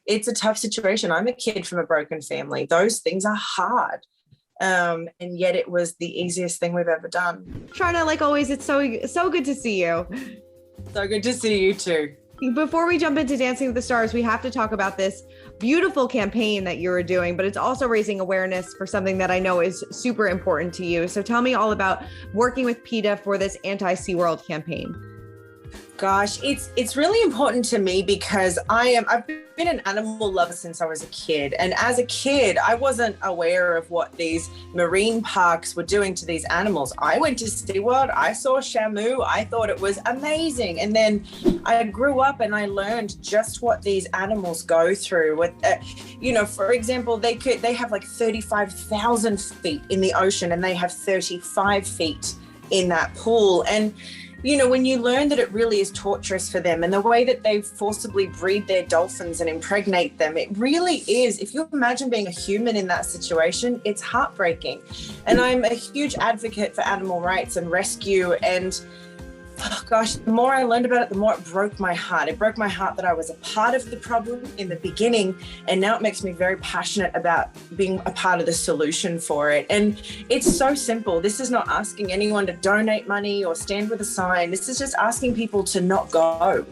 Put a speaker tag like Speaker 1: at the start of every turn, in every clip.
Speaker 1: it's a tough situation. I'm a kid from a broken family. Those things are hard. And yet it was the easiest thing we've ever done.
Speaker 2: Sharna, like always, it's so good to see you.
Speaker 1: So good to see you too.
Speaker 2: Before we jump into Dancing with the Stars, we have to talk about this beautiful campaign that you were doing, but it's also raising awareness for something that I know is super important to you. So tell me all about working with PETA for this Anti-SeaWorld campaign.
Speaker 1: Gosh, it's really important to me because I've been an animal lover since I was a kid. And as a kid, I wasn't aware of what these marine parks were doing to these animals. I went to SeaWorld, I saw Shamu, I thought it was amazing. And then I grew up and I learned just what these animals go through. With, for example, they have like 35,000 feet in the ocean and they have 35 feet in that pool. And when you learn that it really is torturous for them and the way that they forcibly breed their dolphins and impregnate them, it really is. If you imagine being a human in that situation, it's heartbreaking. And I'm a huge advocate for animal rights and rescue. And the more I learned about it, the more it broke my heart. It broke my heart that I was a part of the problem in the beginning. And now it makes me very passionate about being a part of the solution for it. And it's so simple. This is not asking anyone to donate money or stand with a sign. This is just asking people to not go.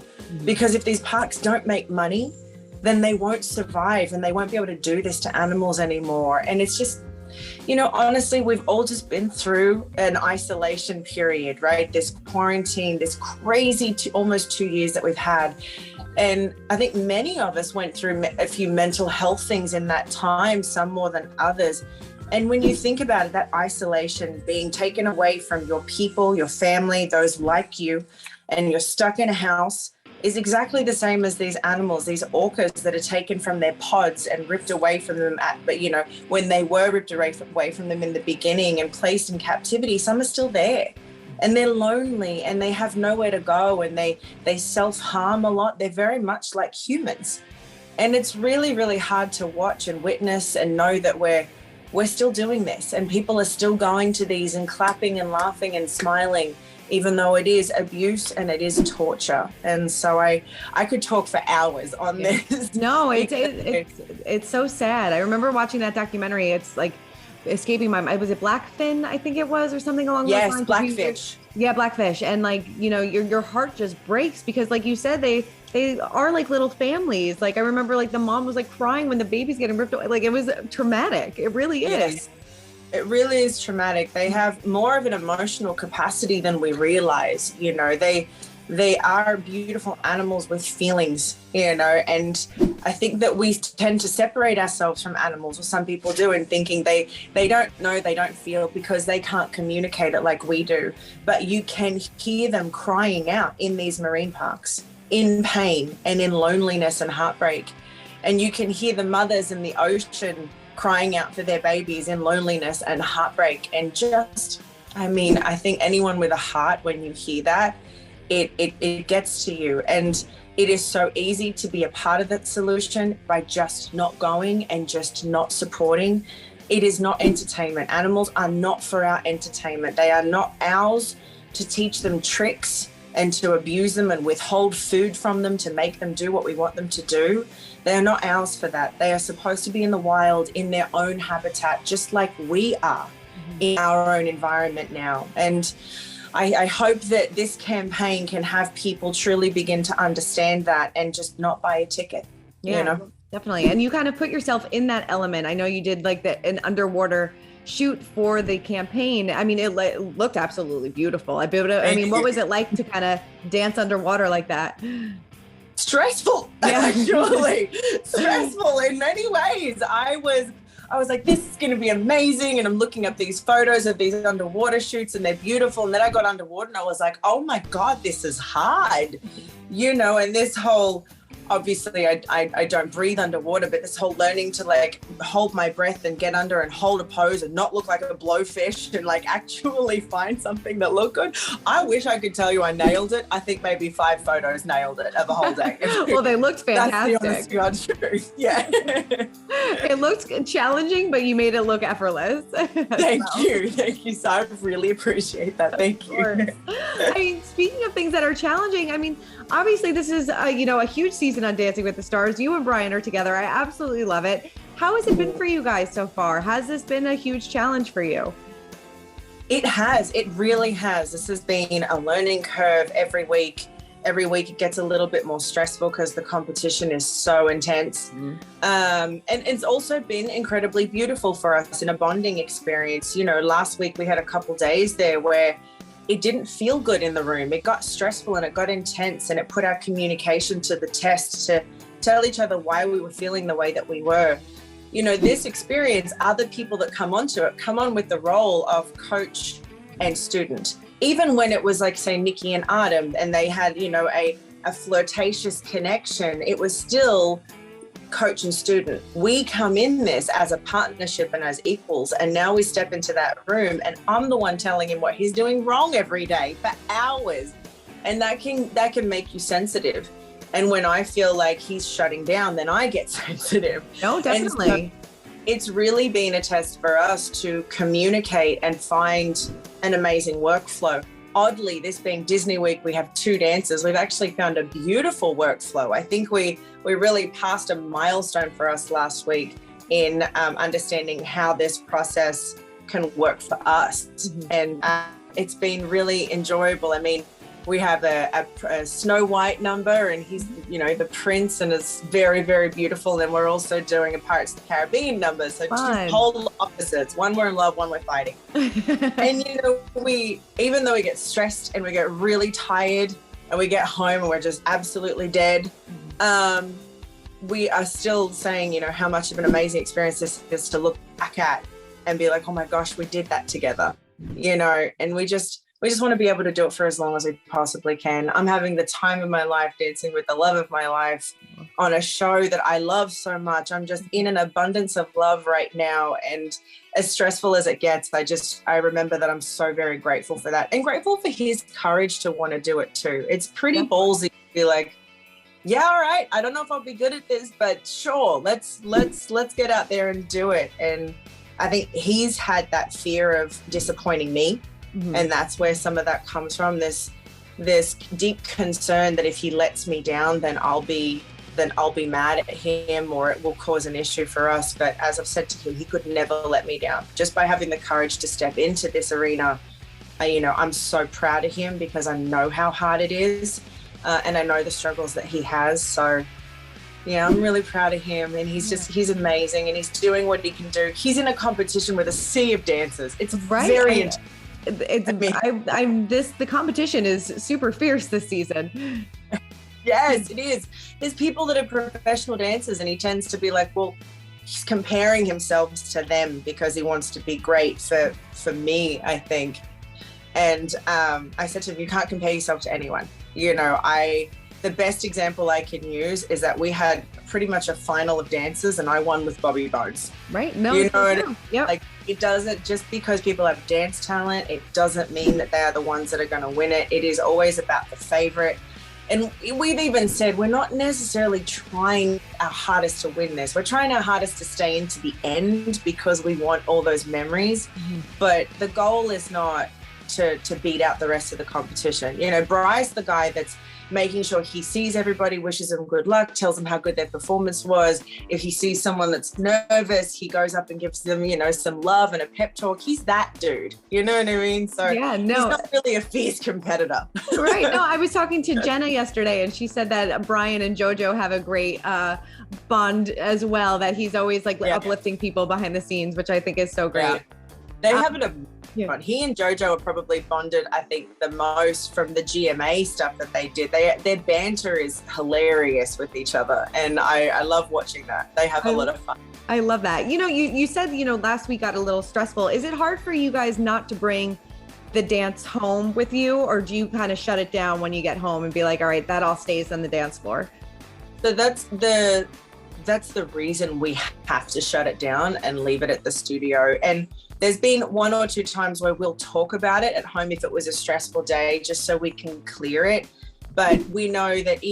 Speaker 1: Because if these parks don't make money, then they won't survive and they won't be able to do this to animals anymore. And it's just, honestly, we've all just been through an isolation period, right? This quarantine, this crazy almost 2 years that we've had. And I think many of us went through a few mental health things in that time, some more than others. And when you think about it, that isolation, being taken away from your people, your family, those like you, and you're stuck in a house, is exactly the same as these animals, these orcas that are taken from their pods and ripped away from them when they were ripped away from them in the beginning and placed in captivity, some are still there and they're lonely and they have nowhere to go and they self-harm a lot. They're very much like humans. And it's really, really hard to watch and witness and know that we're still doing this and people are still going to these and clapping and laughing and smiling, even though it is abuse and it is torture. And so I could talk for hours on this.
Speaker 2: No, it's so sad. I remember watching that documentary. It's like escaping my mind. Was it Blackfin, I think it was, or something along those lines?
Speaker 1: Yes, Blackfish.
Speaker 2: Yeah, Blackfish. And your heart just breaks because like you said, they are like little families. Like I remember the mom was crying when the baby's getting ripped away. It was traumatic. It really is.
Speaker 1: Yes. It really is traumatic. They have more of an emotional capacity than we realize. They are beautiful animals with feelings, and I think that we tend to separate ourselves from animals, or some people do, in thinking they don't know, they don't feel because they can't communicate it like we do. But you can hear them crying out in these marine parks, in pain and in loneliness and heartbreak. And you can hear the mothers in the ocean crying out for their babies in loneliness and heartbreak. And I think anyone with a heart, when you hear that, it gets to you. And it is so easy to be a part of that solution by just not going and just not supporting. It is not entertainment. Animals are not for our entertainment. They are not ours to teach them tricks and to abuse them and withhold food from them to make them do what we want them to do. They are not ours for that. They are supposed to be in the wild, in their own habitat, just like we are in our own environment now. And I hope that this campaign can have people truly begin to understand that and just not buy a ticket.
Speaker 2: Yeah, definitely. And you kind of put yourself in that element. I know you did an underwater shoot for the campaign. I mean, it looked absolutely beautiful. What was it like to kind of dance underwater like that?
Speaker 1: Stressful, actually. Stressful in many ways. I was like, this is going to be amazing. And I'm looking up these photos of these underwater shoots and they're beautiful. And then I got underwater and I was like, oh my God, this is hard. And this whole, obviously I don't breathe underwater, but this whole learning to hold my breath and get under and hold a pose and not look like a blowfish and actually find something that looked good. I wish I could tell you I nailed it. I think maybe 5 photos nailed it of the whole day.
Speaker 2: Well, they looked fantastic.
Speaker 1: That's the honest truth. Yeah.
Speaker 2: It looked challenging, but you made it look effortless.
Speaker 1: Thank you. So I really appreciate that. Thank you.
Speaker 2: Speaking of things that are challenging, obviously this is a huge season season on Dancing with the Stars. You and Brian are together. I absolutely love it. How has it been for you guys so far? Has this been a huge challenge for you?
Speaker 1: It has. It really has. This has been a learning curve every week. Every week it gets a little bit more stressful because the competition is so intense. And it's also been incredibly beautiful for us in a bonding experience. You know, last week we had a couple days there where it didn't feel good in the room. It got stressful and it got intense, and it put our communication to the test to tell each other why we were feeling the way that we were. You know, this experience, other people that come onto it come on with the role of coach and student. Even when it was like, say, Nikki and Adam, and they had, you know, a flirtatious connection, it was still coach and student. We come in this as a partnership and as equals, and now we step into that room and I'm the one telling him what he's doing wrong every day for hours. And that can make you sensitive. And when I feel like he's shutting down, then I get sensitive.
Speaker 2: No, definitely.
Speaker 1: So it's really been a test for us to communicate and find an amazing workflow. Oddly, this being Disney Week, we have 2 dances. We've actually found a beautiful workflow. I think we really passed a milestone for us last week in understanding how this process can work for us. And it's been really enjoyable. I mean, we have a Snow White number, and he's, you know, the prince, and it's very, very beautiful. And we're also doing a Pirates of the Caribbean number. So 2 polar opposites. One we're in love, one we're fighting. And, you know, even though we get stressed and we get really tired and we get home and we're just absolutely dead, we are still saying, you know, how much of an amazing experience this is to look back at and be like, oh my gosh, we did that together, you know, and we just want to be able to do it for as long as we possibly can. I'm having the time of my life dancing with the love of my life on a show that I love so much. I'm just in an abundance of love right now. And as stressful as it gets, I remember that I'm so very grateful for that, and grateful for his courage to want to do it too. It's pretty ballsy to be like, yeah, all right, I don't know if I'll be good at this, but sure, let's get out there and do it. And I think he's had that fear of disappointing me. And that's where some of that comes from, this deep concern that if he lets me down, then I'll be mad at him, or it will cause an issue for us. But as I've said to him, he could never let me down. Just by having the courage to step into this arena, you know, I'm so proud of him because I know how hard it is, and I know the struggles that he has. So yeah, I'm really proud of him, and he's amazing, and he's doing what he can do. He's in a competition with a sea of dancers. It's very intense. The competition is super fierce this season. Yes, it is. There's people that are professional dancers, and he tends to be like, well, he's comparing himself to them because he wants to be great for me, I think. And I said to him, you can't compare yourself to anyone. You know, the best example I can use is that we had pretty much a final of dancers, and I won with Bobby Bones.
Speaker 2: Right. No,
Speaker 1: you know, like, it doesn't, just because people have dance talent, it doesn't mean that they are the ones that are going to win it. It is always about the favorite. And we've even said we're not necessarily trying our hardest to win this. We're trying our hardest to stay into the end because we want all those memories. But the goal is not to beat out the rest of the competition. You know, Bry's the guy that's making sure he sees everybody, wishes them good luck, tells them how good their performance was. If he sees someone that's nervous, he goes up and gives them, you know, some love and a pep talk. He's that dude. You know what I mean? So yeah, no, he's not really a fierce competitor.
Speaker 2: Right. No, I was talking to Jenna yesterday, and she said that Brian and JoJo have a great bond as well, that he's always like uplifting people behind the scenes, which I think is so great.
Speaker 1: Yeah. They have it. He and JoJo are probably bonded, I think, the most from the GMA stuff that they did. Their banter is hilarious with each other, and I love watching that. They have a lot of fun.
Speaker 2: I love that. You know, you said, you know, last week got a little stressful. Is it hard for you guys not to bring the dance home with you, or do you kind of shut it down when you get home and be like, all right, that all stays on the dance floor?
Speaker 1: So that's the reason we have to shut it down and leave it at the studio. And there's been 1 or 2 times where we'll talk about it at home if it was a stressful day, just so we can clear it. But we know that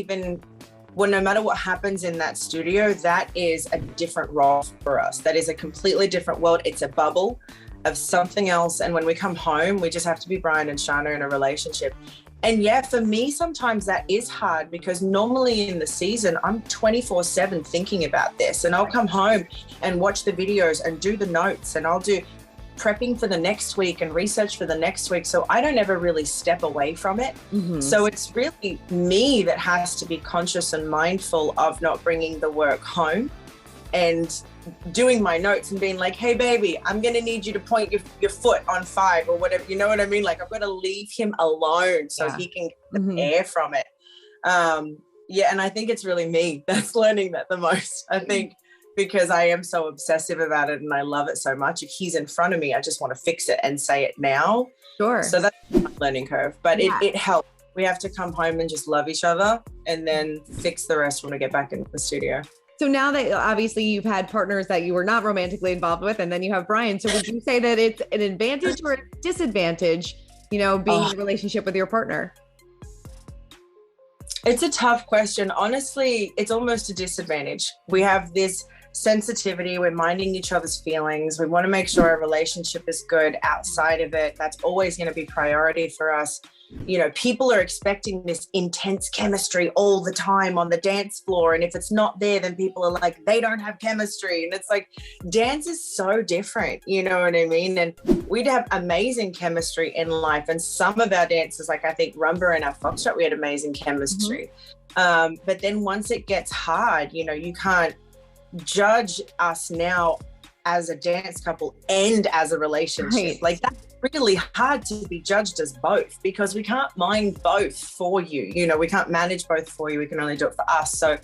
Speaker 1: no matter what happens in that studio, that is a different role for us. That is a completely different world. It's a bubble of something else. And when we come home, we just have to be Brian and Sharna in a relationship. And yeah, for me, sometimes that is hard because normally in the season, I'm 24/7 thinking about this, and I'll come home and watch the videos and do the notes, and I'll do prepping for the next week and research for the next week. So I don't ever really step away from it. So it's really me that has to be conscious and mindful of not bringing the work home and doing my notes and being like, hey baby, I'm going to need you to point your foot on 5 or whatever. You know what I mean? Like, I've got to leave him alone so he can get the air from it. Yeah. And I think it's really me that's learning that the most. I think because I am so obsessive about it and I love it so much. If he's in front of me, I just want to fix it and say it now.
Speaker 2: Sure.
Speaker 1: So that's my learning curve, but it helps. We have to come home and just love each other and then fix the rest when we get back into the studio.
Speaker 2: So now that obviously you've had partners that you were not romantically involved with, and then you have Brian. So would you say that it's an advantage or a disadvantage, being in a relationship with your partner?
Speaker 1: It's a tough question. Honestly, it's almost a disadvantage. We have this sensitivity. We're minding each other's feelings. We want to make sure our relationship is good outside of it. That's always going to be priority for us. People are expecting this intense chemistry all the time on the dance floor. And if it's not there, then people are like, they don't have chemistry. And it's like, dance is so different. You know what I mean? And we'd have amazing chemistry in life. And some of our dances, like I think Rumba and our Foxtrot, we had amazing chemistry. But then once it gets hard, you can't judge us now as a dance couple and as a relationship. Right. Like, that's really hard to be judged as both because we can't mind both for you. We can't manage both for you. We can only do it for us. So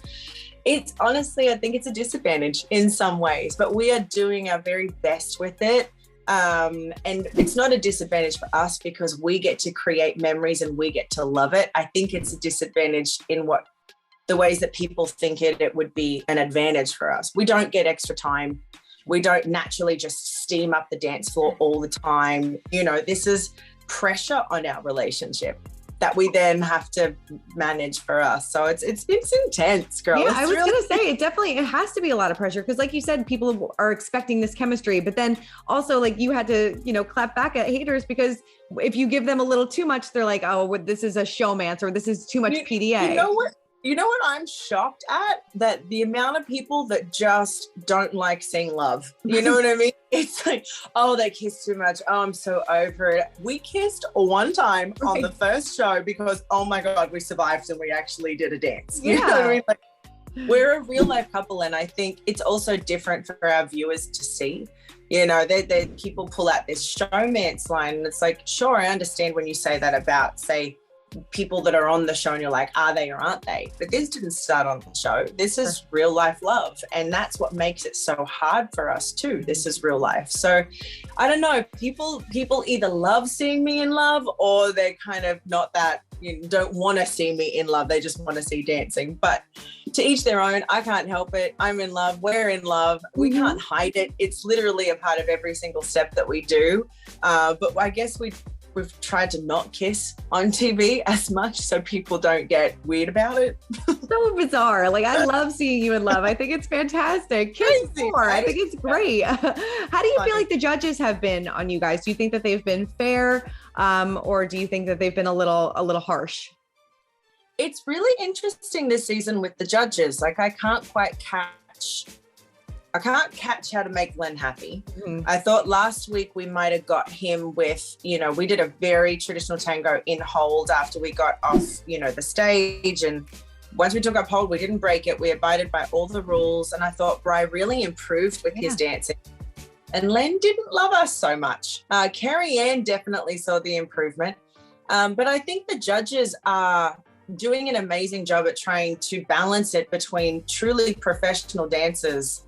Speaker 1: it's honestly, I think it's a disadvantage in some ways, but we are doing our very best with it. And it's not a disadvantage for us because we get to create memories and we get to love it. I think it's a disadvantage in the ways that people think it would be an advantage for us. We don't get extra time. We don't naturally just steam up the dance floor all the time. This is pressure on our relationship that we then have to manage for us. So it's intense, girl.
Speaker 2: Yeah, I was going to say, it has to be a lot of pressure because like you said, people are expecting this chemistry, but then also like you had to, clap back at haters because if you give them a little too much, they're like, oh, this is a showmance or this is too much PDA.
Speaker 1: You know what I'm shocked at? That the amount of people that just don't like seeing love. You know what I mean? It's like, oh, they kissed too much. Oh, I'm so over it. We kissed one time on the first show because, oh my God, we survived and we actually did a dance. You know what I mean? Like, we're a real life couple. And I think it's also different for our viewers to see. They people pull out this showmance line and it's like, sure, I understand when you say that about, say, people that are on the show and you're like, are they or aren't they? But this didn't start on the show. This is real life love. And that's what makes it so hard for us too. This is real life. So I don't know, people either love seeing me in love or they're kind of not that, don't want to see me in love. They just want to see dancing. But to each their own. I can't help it. I'm in love. We're in love. We can't hide it. It's literally a part of every single step that we do. But I guess we've tried to not kiss on TV as much so people don't get weird about it.
Speaker 2: So bizarre. Like, I love seeing you in love. I think it's fantastic. Kiss more. I think it's great. How do you feel like the judges have been on you guys? Do you think that they've been fair? Or do you think that they've been a little harsh?
Speaker 1: It's really interesting this season with the judges. Like, I can't catch how to make Len happy. I thought last week we might have got him with, we did a very traditional tango in hold after we got off, the stage. And once we took up hold, we didn't break it. We abided by all the rules. And I thought Bri really improved with his dancing. And Len didn't love us so much. Carrie Ann definitely saw the improvement. But I think the judges are doing an amazing job at trying to balance it between truly professional dancers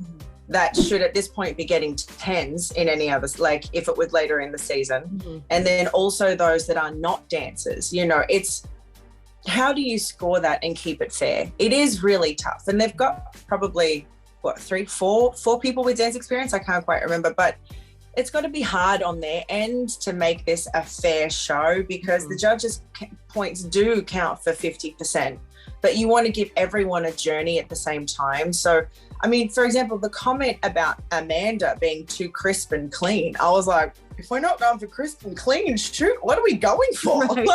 Speaker 1: that should at this point be getting 10s in any other, like if it was later in the season. And then also those that are not dancers, it's how do you score that and keep it fair? It is really tough. And they've got probably four people with dance experience. I can't quite remember, but it's got to be hard on their end to make this a fair show because the judges' points do count for 50%, but you want to give everyone a journey at the same time. So, I mean, for example, the comment about Amanda being too crisp and clean, I was like, if we're not going for crisp and clean, shoot, what are we going for?
Speaker 2: Right.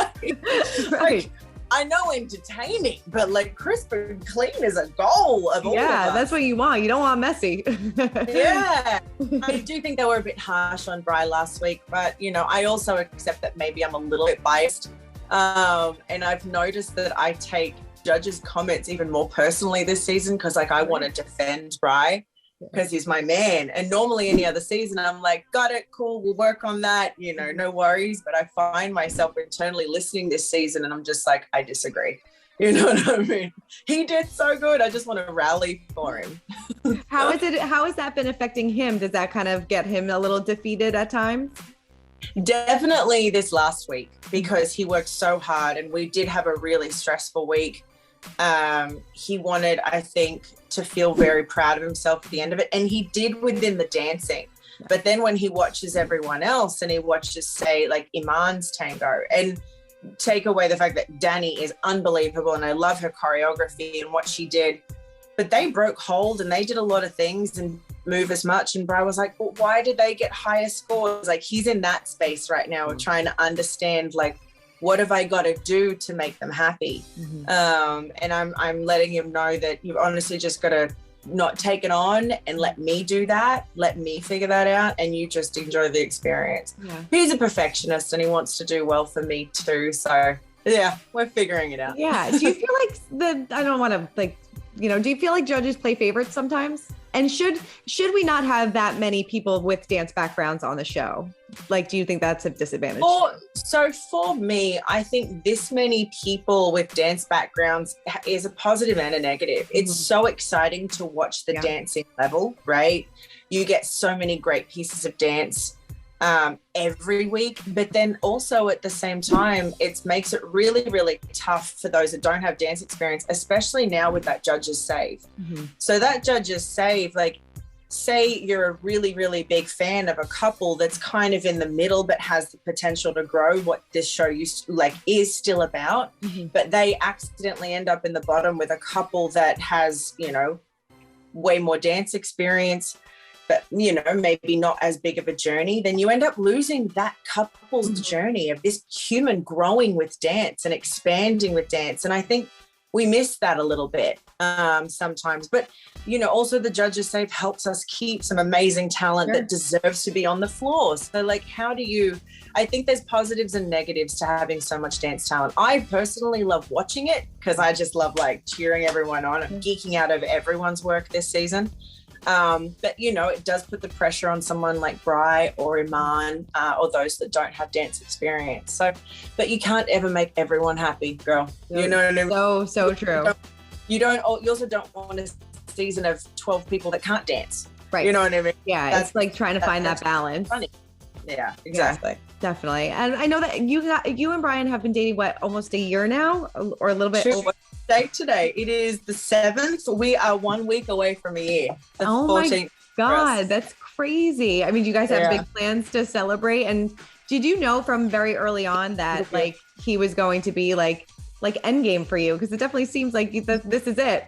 Speaker 1: Like, I know entertaining, but like crisp and clean is a goal of all of us.
Speaker 2: That's what you want. You don't want messy.
Speaker 1: Yeah. I do think they were a bit harsh on Bri last week, but I also accept that maybe I'm a little bit biased. And I've noticed that I take judges' comments even more personally this season because like I want to defend Bri because he's my man. And normally any other season, I'm like, got it, cool, we'll work on that, no worries. But I find myself internally listening this season and I'm just like, I disagree. You know what I mean? He did so good. I just want to rally for him.
Speaker 2: How has that been affecting him? Does that kind of get him a little defeated at times?
Speaker 1: Definitely this last week because he worked so hard and we did have a really stressful week. He wanted, I think, to feel very proud of himself at the end of it. And he did within the dancing. But then when he watches everyone else and he watches, say, like Iman's tango and take away the fact that Danny is unbelievable and I love her choreography and what she did, but they broke hold and they did a lot of things and move as much. And Bri was like, well, why did they get higher scores? Like he's in that space right now of trying to understand, like, what have I got to do to make them happy? Mm-hmm. And I'm letting him know that you've honestly just got to not take it on and let me do that. Let me figure that out. And you just enjoy the experience. Yeah. He's a perfectionist and he wants to do well for me too. So yeah, we're figuring it out.
Speaker 2: Yeah. Do you feel like I don't want to like, do you feel like judges play favorites sometimes? And should we not have that many people with dance backgrounds on the show? Like, do you think that's a disadvantage?
Speaker 1: So for me, I think this many people with dance backgrounds is a positive and a negative. Mm-hmm. It's so exciting to watch the dancing level, right? You get so many great pieces of dance every week, but then also at the same time, it makes it really, really tough for those that don't have dance experience, especially now with that judge's save. Mm-hmm. So that judge's save, like, say you're a really, really big fan of a couple that's kind of in the middle but has the potential to grow what this show is still about, mm-hmm. but they accidentally end up in the bottom with a couple that has, way more dance experience, but, maybe not as big of a journey, then you end up losing that couple's mm-hmm. journey of this human growing with dance and expanding with dance. And I think we miss that a little bit sometimes. But, also the judges' save helps us keep some amazing talent that deserves to be on the floor. So, like, I think there's positives and negatives to having so much dance talent. I personally love watching it because I just love, like, cheering everyone on and geeking out over everyone's work this season. But, it does put the pressure on someone like Bri or Iman or those that don't have dance experience. So, but you can't ever make everyone happy, girl. You know what I mean?
Speaker 2: So true.
Speaker 1: You also don't want a season of 12 people that can't dance.
Speaker 2: Right.
Speaker 1: You know what I mean?
Speaker 2: Yeah. It's like trying to find that balance.
Speaker 1: Funny. Yeah, exactly.
Speaker 2: Yeah, definitely. And I know that you and Brian have been dating, almost a year now or a little bit over?
Speaker 1: Date today. It is the 7th. We are 1 week away from a year. The 14th.
Speaker 2: My God, that's crazy. I mean, do you guys have big plans to celebrate? And did you know from very early on that like he was going to be like endgame for you? Because it definitely seems like this is it.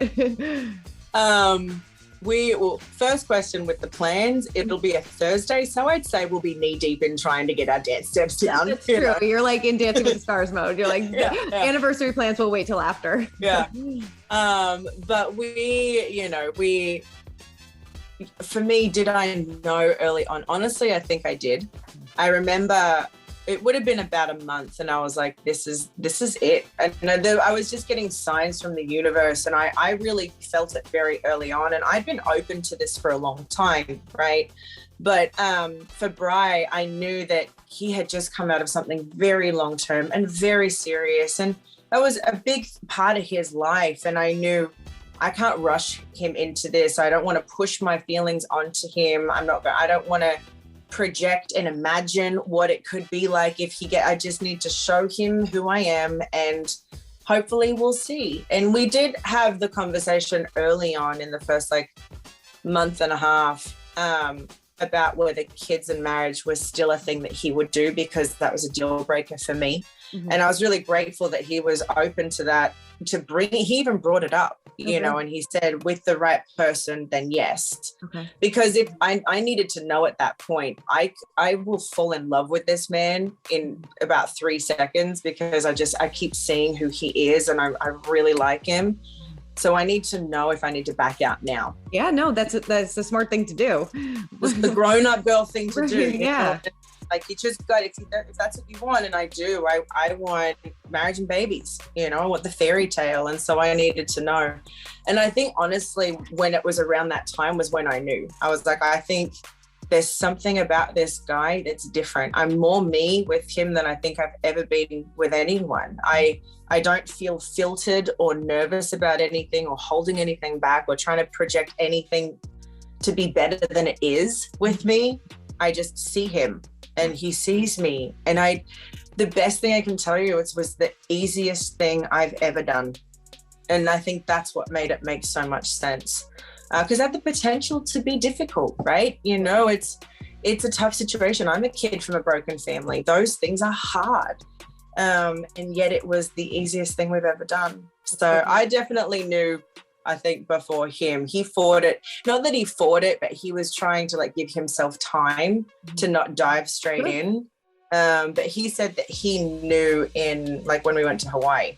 Speaker 1: First question with the plans, it'll be a Thursday, so I'd say we'll be knee deep in trying to get our dance steps down.
Speaker 2: That's true. You're like in Dancing with the Stars mode. You're like anniversary plans will wait till after.
Speaker 1: Yeah. But for me, did I know early on? Honestly, I think I did. I remember it would have been about a month and I was like, this is it. And I was just getting signs from the universe and I really felt it very early on. And I'd been open to this for a long time, right? But for Bri, I knew that he had just come out of something very long-term and very serious. And that was a big part of his life. And I knew I can't rush him into this. I don't want to push my feelings onto him. I don't want to project and imagine what it could be like I just need to show him who I am and hopefully we'll see. And we did have the conversation early on in the first month and a half about whether kids and marriage was still a thing that he would do because that was a deal breaker for me.
Speaker 2: Mhm.
Speaker 1: And I was really grateful that he was open to that, he even brought it up, you know, and he said, with the right person, then yes.
Speaker 2: Okay.
Speaker 1: Because if I needed to know at that point, I will fall in love with this man in about 3 seconds, because I keep seeing who he is, and I really like him. So I need to know if I need to back out now.
Speaker 2: Yeah, no, that's a smart thing to do.
Speaker 1: It's the grown-up girl thing to do.
Speaker 2: Yeah.
Speaker 1: Know? Like, you just got, if that's what you want, and I do, I want marriage and babies, you know, I want the fairy tale. And so I needed to know. And I think, honestly, when it was around that time was when I knew. I was like, I think there's something about this guy that's different. I'm more me with him than I think I've ever been with anyone. I don't feel filtered or nervous about anything or holding anything back or trying to project anything to be better than it is with me. I just see him and he sees me. And the best thing I can tell you, it was the easiest thing I've ever done. And I think that's what made it make so much sense. Because it had the potential to be difficult, right? You know, it's a tough situation. I'm a kid from a broken family. Those things are hard. And yet it was the easiest thing we've ever done. So I definitely knew, I think, before him. He fought it. Not that he fought it, but he was trying to like give himself time to not dive straight in. But he said that he knew in like when we went to Hawaii,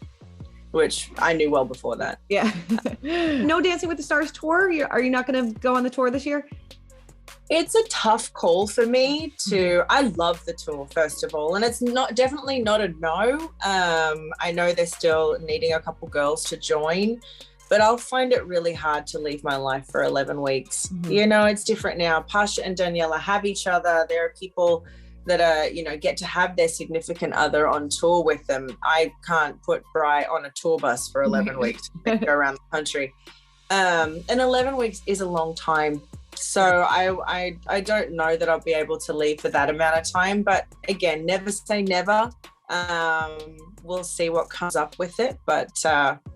Speaker 1: which I knew well before that.
Speaker 2: Yeah. No Dancing with the Stars tour? Are you not going to go on the tour this year?
Speaker 1: It's a tough call for me I love the tour, first of all, and it's definitely not a no. I know they're still needing a couple girls to join, but I'll find it really hard to leave my life for 11 weeks. Mm-hmm. You know, it's different now. Pasha and Daniela have each other. There are people that are, you know, get to have their significant other on tour with them. I can't put Bri on a tour bus for 11 weeks to go around the country. And 11 weeks is a long time. So I don't know that I'll be able to leave for that amount of time. But again, never say never. We'll see what comes up with it. But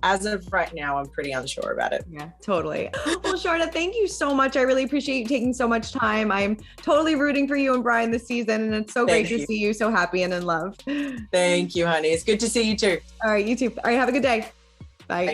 Speaker 1: as of right now, I'm pretty unsure about it.
Speaker 2: Yeah, totally. Well, Sharna, thank you so much. I really appreciate you taking so much time. I'm totally rooting for you and Brian this season. And it's so great to see you so happy and in love.
Speaker 1: Thank you, honey. It's good to see you too.
Speaker 2: All right, you too. All right, have a good day. Bye. Bye.